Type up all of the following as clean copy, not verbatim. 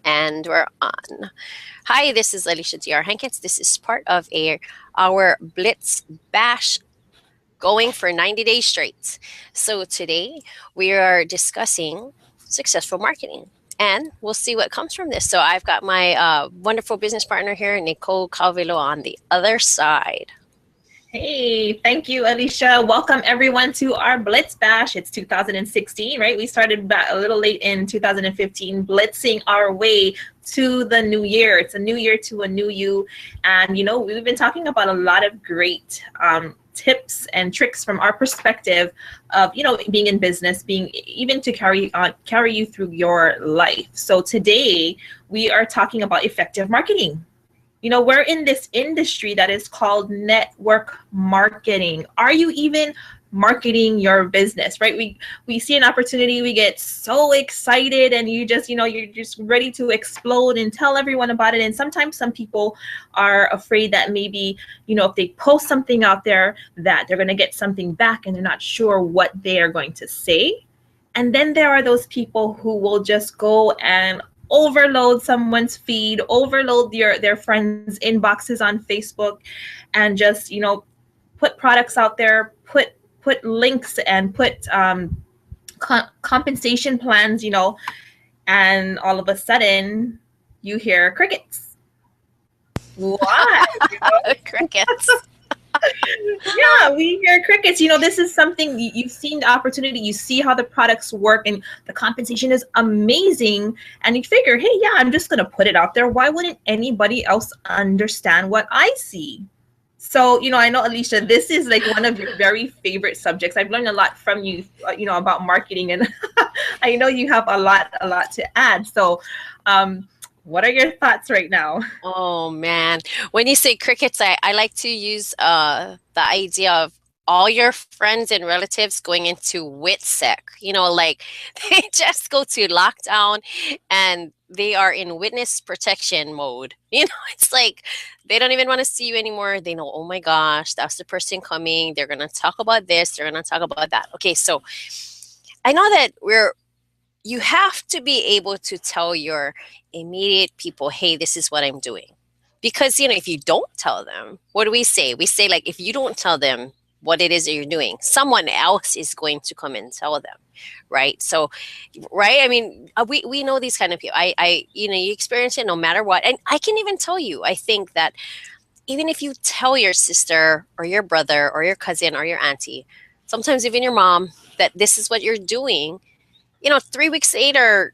And we're on. Hi, this is Alicia Hankins. This is part of our Blitz Bash going for 90 days straight. So today we are discussing successful marketing. And we'll see what comes from this. So I've got my wonderful business partner here, Nicole Kauweloa, on the other side. Hey, thank you, Alicia. Welcome everyone to our Blitz Bash. It's 2016, right? We started back a little late in 2015, blitzing our way to the new year. It's a new year to a new you. And, you know, we've been talking about a lot of great tips and tricks from our perspective of, you know, being in business, being even to carry you through your life. So today we are talking about effective marketing. You know, we're in this industry that is called network marketing. Are you even marketing your business, right? We see an opportunity, we get so excited, and you just, you know, you're just ready to explode and tell everyone about it. And sometimes some people are afraid that maybe, you know, if they post something out there that they're going to get something back and they're not sure what they are going to say. And then there are those people who will just go and overload someone's feed, overload their friends' inboxes on Facebook, and just, you know, put products out there, put links and put compensation plans, you know, and all of a sudden you hear crickets. Why? You know? Crickets. Yeah, we hear crickets. You know, this is something you've seen the opportunity, you see how the products work, and the compensation is amazing. And you figure, hey, yeah, I'm just going to put it out there. Why wouldn't anybody else understand what I see? So, you know, I know, Alicia, this is like one of your very favorite subjects. I've learned a lot from you, you know, about marketing, and I know you have a lot to add. So, what are your thoughts right now? Oh man, when you say crickets, I like to use the idea of all your friends and relatives going into WITSEC. You know, like they just go to lockdown and they are in witness protection mode. You know, it's like they don't even want to see you anymore. They know, oh my gosh, that's the person coming. They're gonna talk about this. They're gonna talk about that. Okay, so I know that you have to be able to tell your immediate people, hey, this is what I'm doing. Because, you know, if you don't tell them, what do we say? We say, like, if you don't tell them what it is that you're doing, someone else is going to come and tell them, right? So, right? I mean, we know these kind of people. You know, you experience it no matter what. And I can even tell you, I think that even if you tell your sister or your brother or your cousin or your auntie, sometimes even your mom, that this is what you're doing, you know, 3 weeks later,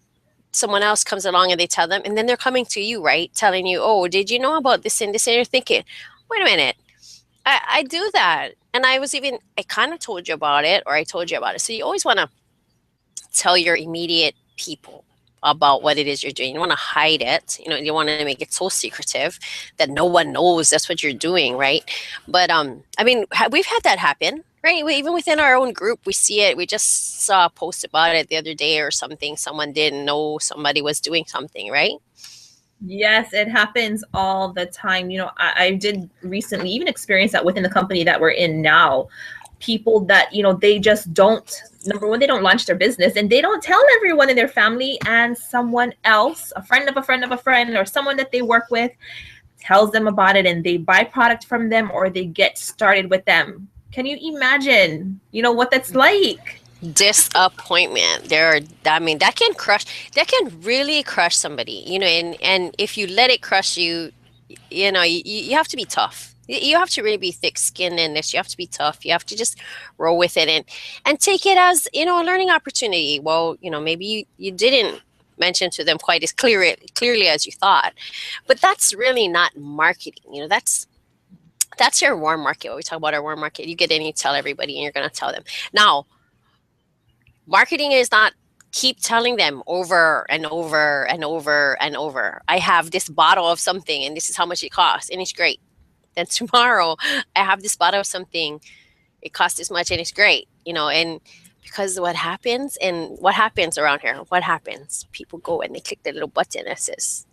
someone else comes along and they tell them, and then they're coming to you, right? Telling you, oh, did you know about this and this? And you're thinking, wait a minute, I do that. And I kind of told you about it, or I told you about it. So you always want to tell your immediate people about what it is you're doing. You want to hide it. You know, you want to make it so secretive that no one knows that's what you're doing, right? But I mean, we've had that happen, right? Even within our own group, we see it. We just saw a post about it the other day or something. Someone didn't know somebody was doing something, right? Yes, it happens all the time. You know, I did recently even experience that within the company that we're in now. People that, you know, they just don't, number one, they don't launch their business, and they don't tell everyone in their family, and someone else, a friend of a friend of a friend, or someone that they work with, tells them about it, and they buy product from them, or they get started with them. Can you imagine, you know, what that's like? Disappointment. I mean, that can really crush somebody, you know, and if you let it crush you, you know, you have to be tough. You have to really be thick-skinned in this. You have to be tough. You have to just roll with it and take it as, you know, a learning opportunity. Well, you know, maybe you didn't mention to them quite as clearly as you thought, but that's really not marketing. You know, that's your warm market. When we talk about our warm market, you get in, you tell everybody, and you're going to tell them. Now, marketing is not keep telling them over and over and over and over. I have this bottle of something and this is how much it costs and it's great. Then tomorrow I have this bottle of something, it costs this much and it's great, you know, and because what happens around here, what happens? People go and they click the little button that says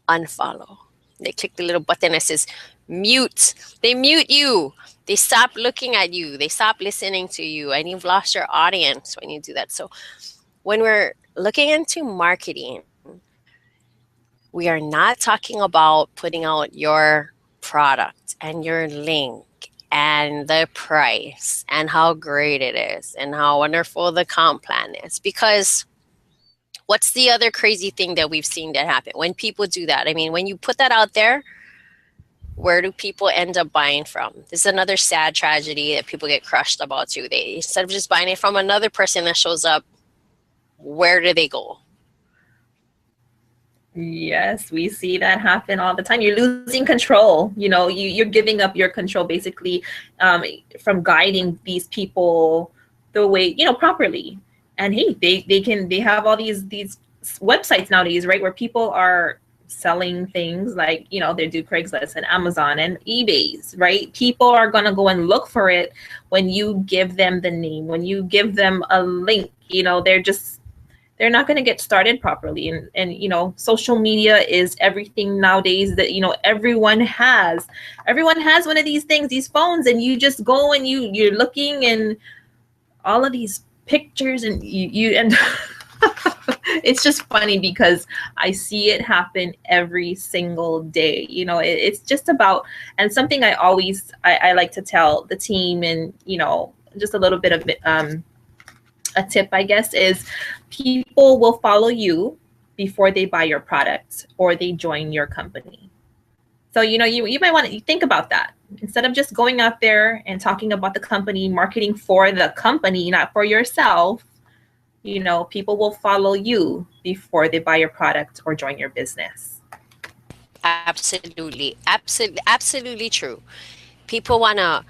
unfollow. They click the little button that says mute. They mute you. They stop looking at you. They stop listening to you, and you've lost your audience when you do that. So when we're looking into marketing, We are not talking about putting out your product and your link and the price and how great it is and how wonderful the comp plan is. Because what's the other crazy thing that we've seen that happen when people do that? I mean, when you put that out there, where do people end up buying from? This is another sad tragedy that people get crushed about too. They, instead of just buying it from another person that shows up, where do they go? Yes, we see that happen all the time. You're losing control. You know, you're giving up your control basically, from guiding these people the way, you know, properly. And hey, they have all these websites nowadays, right, where people are selling things like, you know, they do Craigslist and Amazon and eBay's, right? People are going to go and look for it when you give them the name, when you give them a link. You know, they're not going to get started properly. And you know, social media is everything nowadays that, you know, everyone has one of these things, these phones, and you just go and you're looking and all of these pictures and you and it's just funny because I see it happen every single day. You know, it's just about, and something I like to tell the team, and, you know, just a little bit of a tip, I guess, is people will follow you before they buy your product or they join your company. So, you know, you might want to think about that. Instead of just going out there and talking about the company, marketing for the company, not for yourself, you know, people will follow you before they buy your product or join your business. Absolutely. Absolutely true. People want to,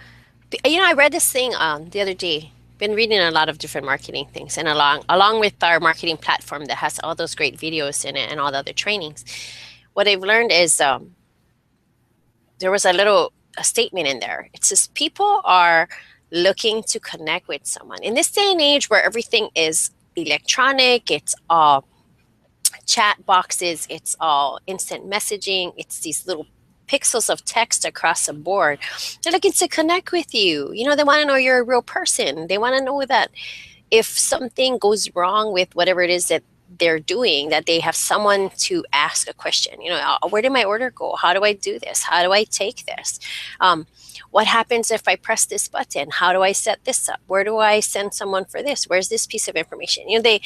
you know, I read this thing the other day. Been reading a lot of different marketing things, and along with our marketing platform that has all those great videos in it and all the other trainings, what I've learned is there was a statement in there. It says people are looking to connect with someone in this day and age where everything is electronic. It's all chat boxes, it's all instant messaging, it's these little pixels of text across the board. They're looking to connect with you. You know, they want to know you're a real person. They want to know that if something goes wrong with whatever it is that they're doing, that they have someone to ask a question. You know, where did my order go? How do I do this? How do I take this? What happens if I press this button? How do I set this up? Where do I send someone for this? Where's this piece of information? You know,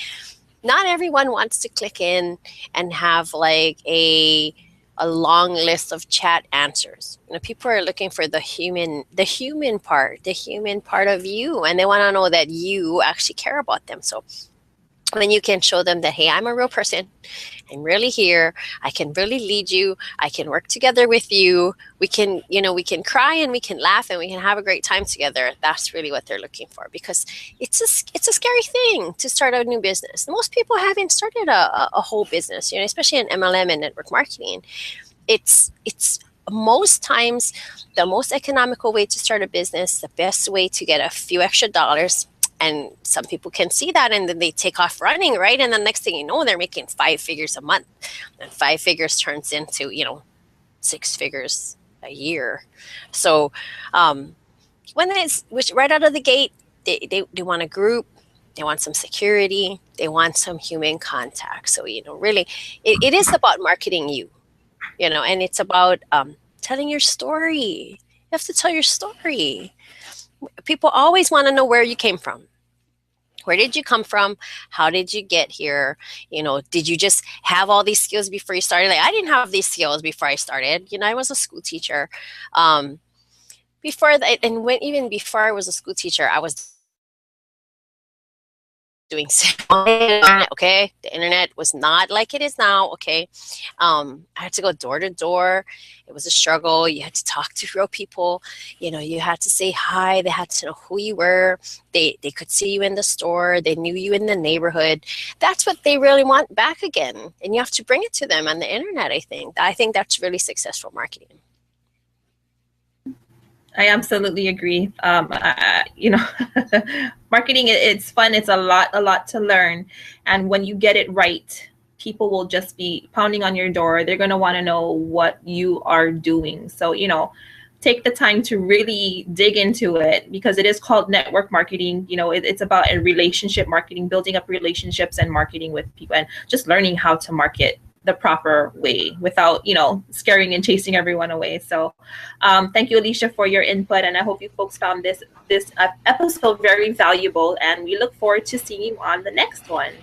not everyone wants to click in and have like a long list of chat answers. You know, people are looking for the human part of you, and they want to know that you actually care about them. So when you can show them that, hey, I'm a real person, I'm really here, I can really lead you, I can work together with you, we can cry and we can laugh and we can have a great time together. That's really what they're looking for, because it's a scary thing to start a new business. Most people haven't started a whole business, you know, especially in MLM and network marketing. It's most times the most economical way to start a business, the best way to get a few extra dollars. And some people can see that, and then they take off running, right? And the next thing you know, they're making 5 figures a month, and 5 figures turns into, you know, 6 figures a year. So which right out of the gate, they want a group, they want some security, they want some human contact. So, you know, really, it is about marketing you, you know, and it's about telling your story. You have to tell your story. People always want to know where you came from. Where did you come from? How did you get here? You know, did you just have all these skills before you started? Like, I didn't have these skills before I started. You know, I was a school teacher. Before that, and even before I was a school teacher, I was doing okay. The internet was not like it is now. Okay. I had to go door to door. It was a struggle. You had to talk to real people. You know, you had to say hi. They had to know who you were. They could see you in the store. They knew you in the neighborhood. That's what they really want back again. And you have to bring it to them on the internet. I think that's really successful marketing. I absolutely agree. You know, marketing, it's fun. It's a lot to learn. And when you get it right, people will just be pounding on your door. They're going to want to know what you are doing. So, you know, take the time to really dig into it, because it is called network marketing. You know, it's about a relationship marketing, building up relationships and marketing with people, and just learning how to market the proper way without, you know, scaring and chasing everyone away. So thank you, Alicia, for your input. And I hope you folks found this episode very valuable. And we look forward to seeing you on the next one.